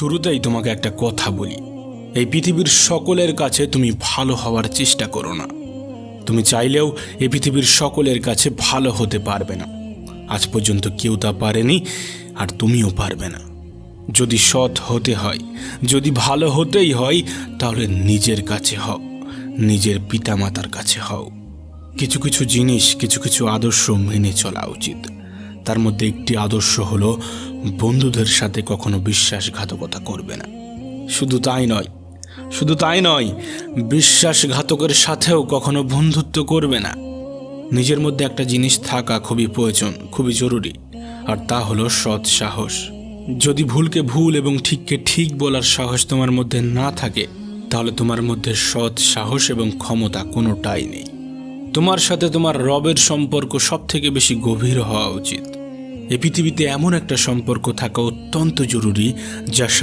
শুরুতেই তোমাকে একটা কথা বলি, এই পৃথিবীর সকলের কাছে তুমি ভালো হওয়ার চেষ্টা করো না। তুমি চাইলেও এই পৃথিবীর সকলের কাছে ভালো হতে পারবে না। আজ পর্যন্ত কেউ তা পারেনি, আর তুমিও পারবে না। যদি সৎ হতে হয়, যদি ভালো হতেই হয়, তাহলে নিজের কাছে হও, নিজের পিতামাতার কাছে হও। কিছু কিছু জিনিস, কিছু কিছু আদর্শ মেনে চলা উচিত। তার মধ্যে একটি আদর্শ হলো বন্ধুদের সাথে কখনো বিশ্বাসঘাতকতা করবে না। শুধু তাই নয়, বিশ্বাসঘাতকের সাথেও কখনো বন্ধুত্ব করবে না। নিজের মধ্যে একটা জিনিস থাকা খুবই প্রয়োজন, খুবই জরুরি, আর তা হলো সৎ সাহস। যদি ভুলকে ভুল এবং ঠিককে ঠিক বলার সাহস তোমার মধ্যে না থাকে, তাহলে তোমার মধ্যে সৎ সাহস এবং ক্ষমতা কোনোটাই নেই। তোমার সাথে তোমার রবের সম্পর্ক সব থেকে বেশি গভীর হওয়া উচিত। এই পৃথিবীতে এমন একটা সম্পর্ক থাকা অত্যন্ত জরুরি, যার সাথে